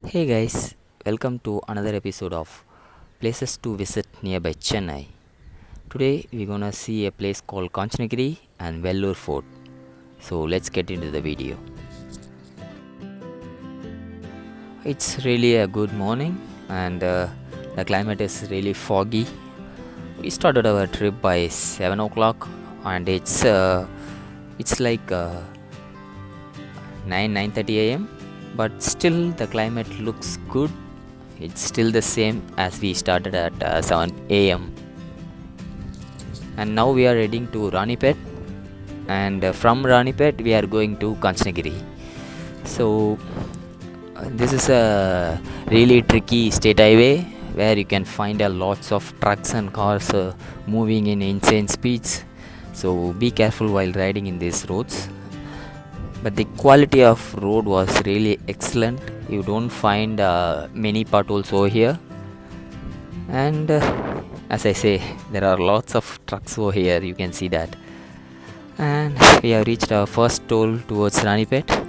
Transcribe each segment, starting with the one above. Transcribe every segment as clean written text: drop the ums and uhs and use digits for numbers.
Hey guys, welcome to another episode of Places to Visit nearby Chennai. Today we're gonna see a place called Kanchanagiri and Vellore Fort. So let's get into the video. It's really a good morning and the climate is really foggy. We started our trip by 7 o'clock and it's like 9:30 a.m. But still the climate looks good. It's still the same as we started at 7 a.m. And now we are heading to Ranipath, and from Ranipath we are going to Kanchanagiri. So this is a really tricky state highway where you can find lots of trucks and cars moving in insane speeds. So be careful while riding in these roads. But the quality of road was really excellent. You don't find many potholes over here, and as I say, there are lots of trucks over here. You can see that. And we have reached our first toll towards Ranipath.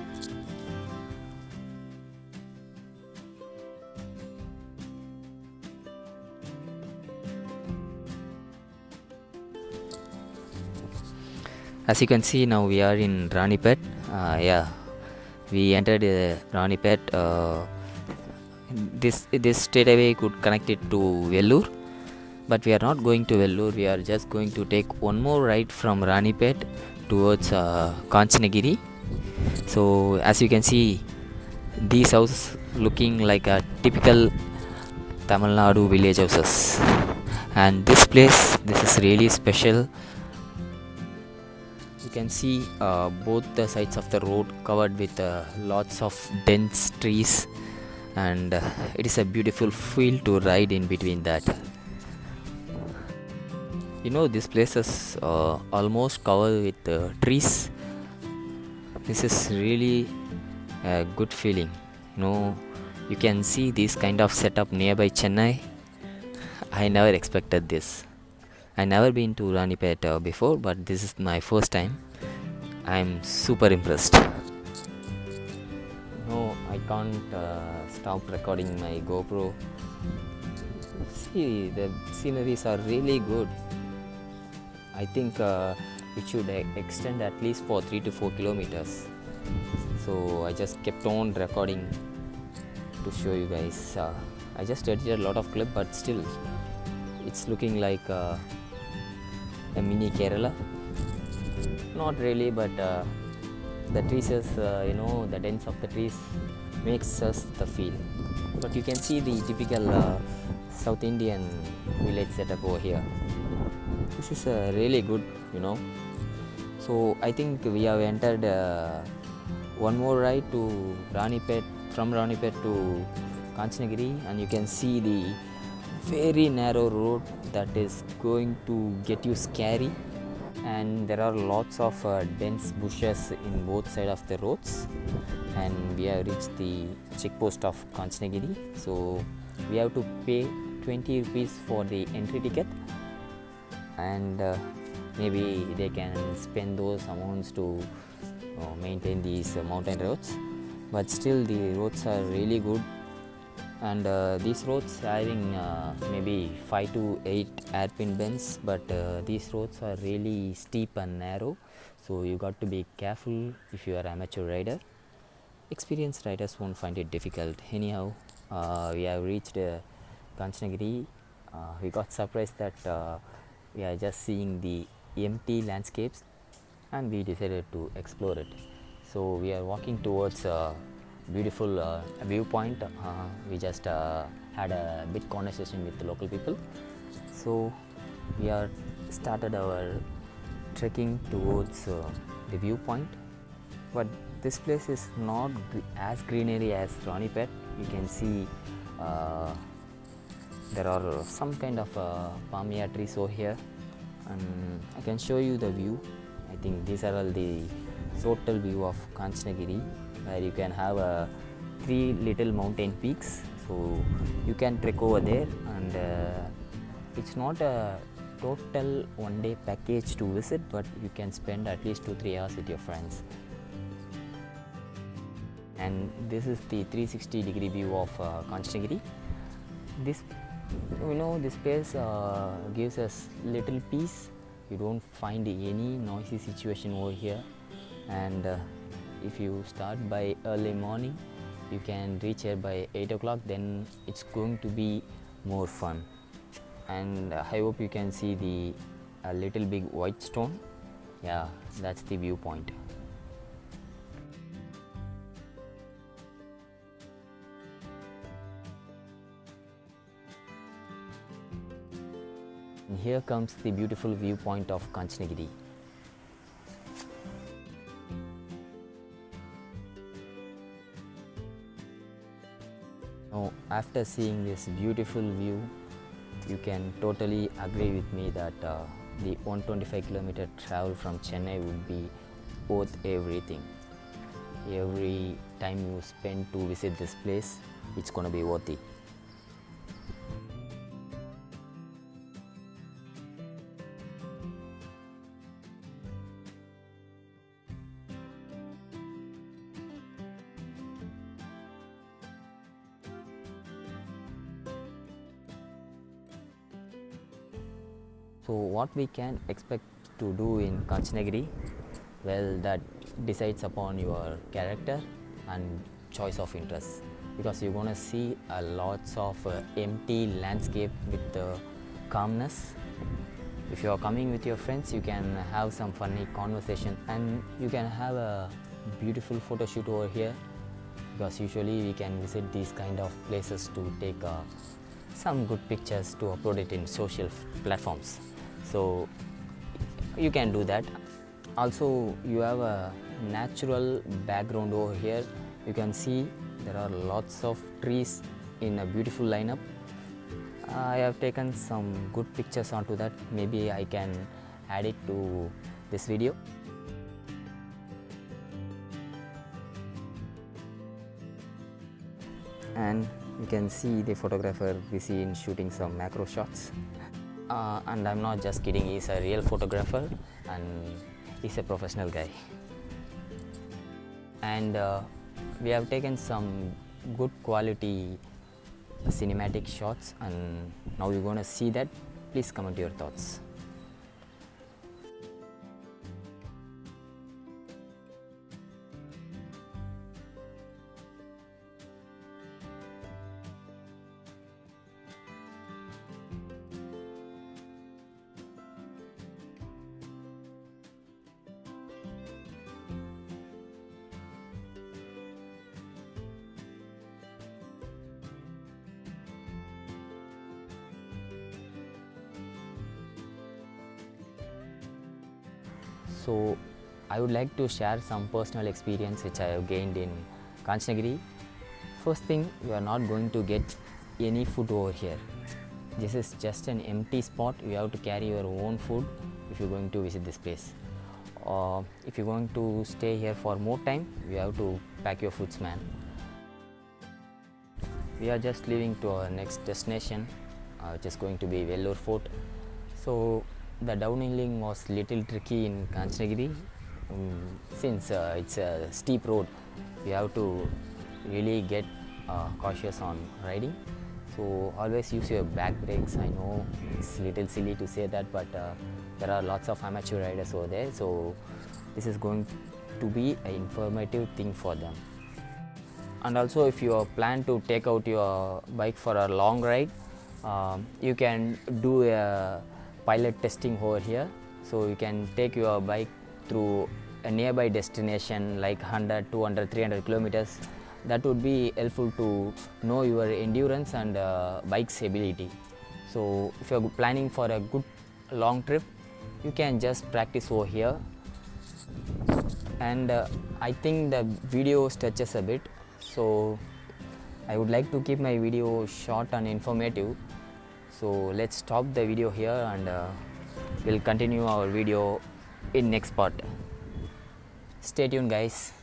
As you can see, now we are in Ranipath. We entered Ranipath. This straightaway could connect it to Vellore, but we are not going to Vellore. We are just going to take one more ride from Ranipath towards Kanchanagiri. So as you can see, these houses looking like a typical Tamil Nadu village houses, and this is really special. You can see both the sides of the road covered with lots of dense trees, and it is a beautiful field to ride in between that. This place is almost covered with trees. This is really a good feeling. You can see this kind of setup nearby Chennai. I never expected this. I never been to Ranipath before, but this is my first time. I'm super impressed. No, I can't stop recording my GoPro. See, the sceneries are really good. I think it should extend at least for 3 to 4 kilometers. So I just kept on recording to show you guys. I just edited a lot of clip, but still, it's looking like a mini Kerala. Not really, but the trees is, the dense of the trees makes us the feel. But you can see the typical South Indian village setup over here. This is really good, So I think we have entered one more ride to Ranipath, from Ranipath to Kanchanagiri, and you can see the very narrow road that is going to get you scary, and there are lots of dense bushes in both sides of the roads, and we have reached the checkpost of Kanchanagiri. So we have to pay 20 rupees for the entry ticket, and maybe they can spend those amounts to maintain these mountain roads, but still the roads are really good. And these roads having maybe 5 to 8 hairpin bends, but these roads are really steep and narrow, so you got to be careful if you are amateur rider. Experienced riders won't find it difficult. Anyhow, we have reached Kanchanagiri. We got surprised that we are just seeing the empty landscapes, and we decided to explore it. So we are walking towards beautiful viewpoint. We just had a bit conversation with the local people, so we are started our trekking towards the viewpoint. But this place is not as greenery as Ranipath. You can see there are some kind of palmia trees over here, and I can show you the view. I think these are all the total view of Kanchanagiri, where you can have 3 little mountain peaks, so you can trek over there, and it's not a total one day package to visit, but you can spend at least 2-3 hours with your friends. and this is the 360-degree view of Kanchanagiri. This, this place gives us little peace. You don't find any noisy situation over here, and if you start by early morning, you can reach here by 8 o'clock. Then it's going to be more fun. And I hope you can see the little big white stone. Yeah, that's the viewpoint. And here comes the beautiful viewpoint of Kanchanagiri. Now, after seeing this beautiful view, you can totally agree with me that the 125-kilometer travel from Chennai would be worth everything. Every time you spend to visit this place, it's gonna be worth it. So what we can expect to do in Kanchanagiri, well, that decides upon your character and choice of interest, because you're gonna see a lots of empty landscape with calmness. If you are coming with your friends, you can have some funny conversation and you can have a beautiful photo shoot over here, because usually we can visit these kind of places to take some good pictures to upload it in social platforms. So you can do that. Also, you have a natural background over here. You can see there are lots of trees in a beautiful lineup. I have taken some good pictures onto that. Maybe I can add it to this video. And you can see the photographer busy in shooting some macro shots. And I'm not just kidding, he's a real photographer and he's a professional guy. And we have taken some good quality cinematic shots, and now you're gonna see that. Please comment your thoughts. So I would like to share some personal experience which I have gained in Kanchanagiri. First thing, you are not going to get any food over here. This is just an empty spot. You have to carry your own food if you're going to visit this place. If you're going to stay here for more time, you have to pack your foods, man. We are just leaving to our next destination, which is going to be Vellore Fort. So the downhilling was little tricky in Kanchanagiri since it's a steep road. You have to really get cautious on riding. So always use your back brakes. I know it's a little silly to say that, but there are lots of amateur riders over there. So this is going to be an informative thing for them. And also, if you plan to take out your bike for a long ride, you can do a pilot testing over here. So you can take your bike through a nearby destination like 100, 200, 300 kilometers. That would be helpful to know your endurance and bike's ability. So if you're planning for a good long trip, you can just practice over here. And I think the video stretches a bit, so I would like to keep my video short and informative. So let's stop the video here, and we'll continue our video in next part. Stay tuned, guys.